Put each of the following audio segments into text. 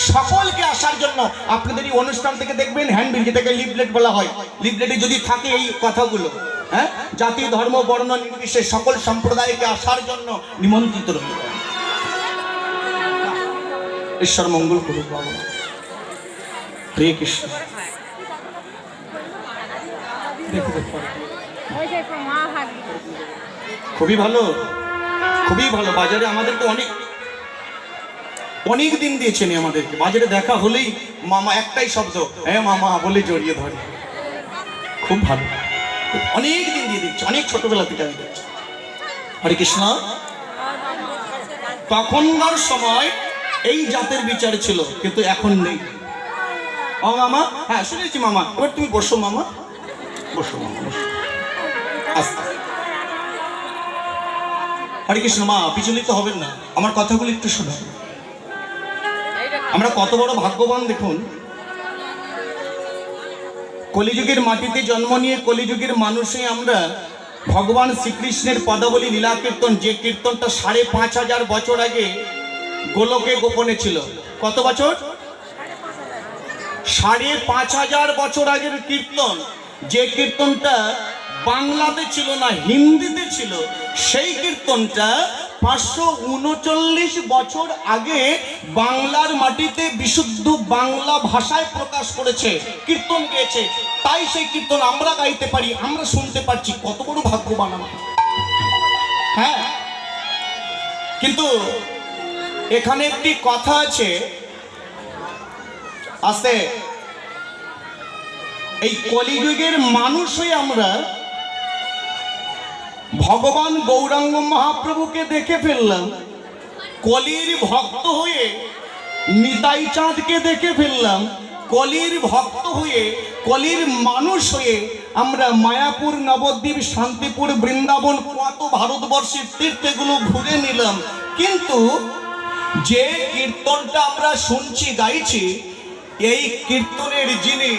সকলকে আসার জন্য। আপনাদের এই অনুষ্ঠান থেকে দেখবেন হ্যান্ডবিল, যেটাকে লিফলেট বলা হয়, লিফলেটে যদি থাকে এই কথাগুলো, হ্যাঁ, জাতি ধর্ম বর্ণ নির্বিশেষে সকল সম্প্রদায়কে আসার জন্য নিমন্ত্রিত রইল। ঈশ্বর মঙ্গল করুক বাবা। হরে কৃষ্ণ। খুবই ভালো, খুবই ভালো। বাজারে আমাদেরকে অনেক দিন দিয়েছেন আমাদেরকে। বাজারে দেখা হলেই মামা, একটাই শব্দ, হ্যাঁ মামা বলে জড়িয়ে ধরে। খুব ভালো, অনেক দিন দিয়ে দিচ্ছে, অনেক ছোটবেলা থেকে আমি দেখছি। হরে কৃষ্ণ। তখনকার সময় এই জাতের বিচার ছিল, কিন্তু এখন নেই। ও মামা, হ্যাঁ শুনেছি মামা, এবার তুমি বসো মামা, বসো মামা, বসো। আস্তে। হরে কৃষ্ণ। মা বিচলিত হবেন না, আমার কথাগুলো একটু শোনো। আমরা কত বড় ভাগ্যবান দেখুন। কলিযুগের মাটিতে জন্ম নিয়ে কলিযুগের মানুষে আমরা ভগবান শ্রীকৃষ্ণের পদাবলী লীলা কীর্তন, যে কীর্তনটা ৫,৫০০ বছর আগে গোলকে গোপনে ছিল। কত বছর? ৫,৫০০ বছর আগের কীর্তন, যে কীর্তনটা বাংলাতে ছিল না, হিন্দিতে ছিল, সেই কীর্তনটা ৫৩৯ বছর আগে বাংলার মাটিতে বিশুদ্ধ বাংলা ভাষায় প্রকাশ করেছে, কীর্তন গেয়েছে। তাই সেই কীর্তন আমরা গাইতে পারি, আমরা শুনতে পারছি। কত বড় ভাগ্যবান আমরা। হ্যাঁ, কিন্তু এখানে একটি কথা আছে, আছে এই কলিযুগের মানুষ হয়ে আমরা ভগবান গৌরাঙ্গ মহাপ্রভুকে দেখে ফেললাম, কলির ভক্ত হয়ে নিতাই চাঁদকে দেখে ফেললাম, কলির ভক্ত হয়ে, কলির মানুষ হয়ে আমরা মায়াপুর, নবদ্বীপ, শান্তিপুর, বৃন্দাবন, কত ভারতবর্ষের তীর্থগুলো ঘুরে নিলাম। কিন্তু যে কীর্তনটা আমরা শুনছি, গাইছি, এই কীর্তনের যিনি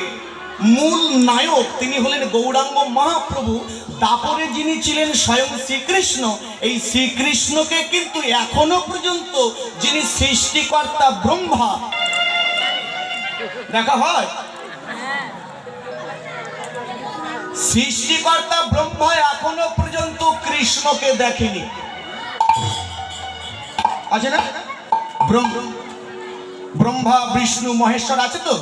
মূল নায়ক তিনি হলেন গৌরাঙ্গ মহাপ্রভু। তারপরে যিনি ছিলেন স্বয়ং শ্রীকৃষ্ণ। এই শ্রীকৃষ্ণকে কিন্তু এখনো পর্যন্ত যিনি সৃষ্টিকর্তা ব্রহ্মা দেখা হয়, সৃষ্টিকর্তা ব্রহ্মা এখনো পর্যন্ত কৃষ্ণকে দেখেনি। আছে না? ব্রহ্মা বিষ্ণু মহেশ্বর আছে তো।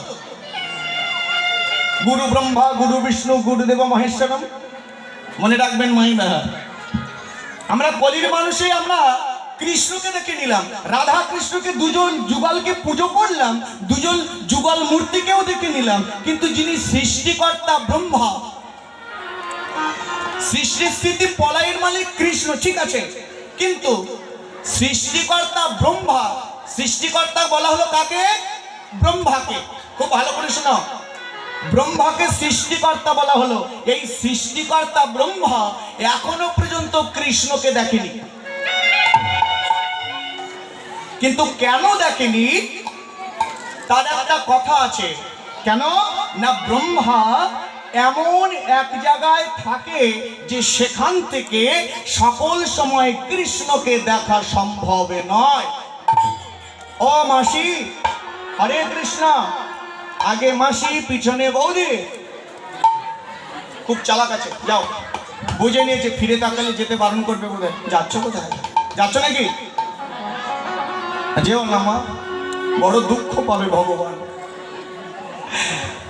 গুরু ব্রহ্মা গুরু বিষ্ণু গুরুদেব মহেশ্বরম, মনে রাখবেন মাইনা। আমরা কলির মানুষে আমরা কৃষ্ণকে দেখে নিলাম, রাধা কৃষ্ণকে দুজন যুগলকে পুজো করলাম, দুজন যুগল মূর্তিকেও দেখে নিলাম। কিন্তু যিনি সৃষ্টিকর্তা ব্রহ্মা, সৃষ্টি স্থিতি পলয়ের মালিক কৃষ্ণ, ঠিক আছে, কিন্তু সৃষ্টিকর্তা ব্রহ্মা, সৃষ্টিকর্তা বলা হলো কাকে? ব্রহ্মাকে। খুব ভালো করে শোনো, ব্রহ্মাকে সৃষ্টিকর্তা বলা হলো। এই সৃষ্টিকর্তা ব্রহ্মা এখনো পর্যন্ত কৃষ্ণকে দেখেনি। কিন্তু কেন দেখেনি তার একটা কথা আছে। কেন না, ব্রহ্মা এমন এক জায়গায় থাকে যে সেখান থেকে সকল সময় কৃষ্ণকে দেখা সম্ভব নয়। ও মাসি, হরে কৃষ্ণ, আগে মাসি পিছনে বৌদি। খুব চালাক আছে, যাও, বুঝে নিয়েছে, ফিরে তাকালে যেতে বারণ করবে বলে। যাচ্ছ কোথায়? যাচ্ছ নাকি? যেও না মা, বড় দুঃখ পাবে ভগবান।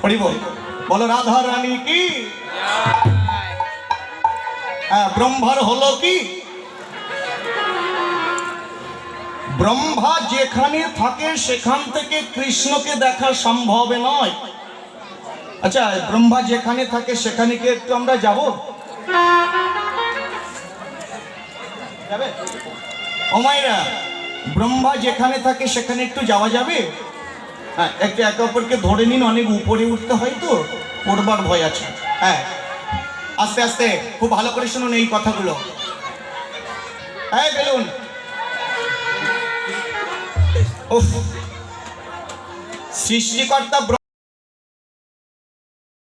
হরি বল, বলো রাধা রানী কি। হ্যাঁ, ব্রহ্মার হলো কি? ব্রহ্মা যেখানে থাকে সেখান থেকে কৃষ্ণকে দেখা সম্ভব নয়। আচ্ছা, ব্রহ্মা যেখানে থাকে সেখানে কি একটু আমরা যাব? যাবে ও মায়েরা? ব্রহ্মা যেখানে থাকে সেখানে একটু যাওয়া যাবে? হ্যাঁ, একটু একে অপরকে ধরে নিন, অনেক উপরে উঠতে হয় তো, পড়বার ভয় আছে। হ্যাঁ, আস্তে আস্তে, খুব ভালো করে শুনুন এই কথাগুলো। হ্যাঁ বেলুন, সৃষ্টিকর্তা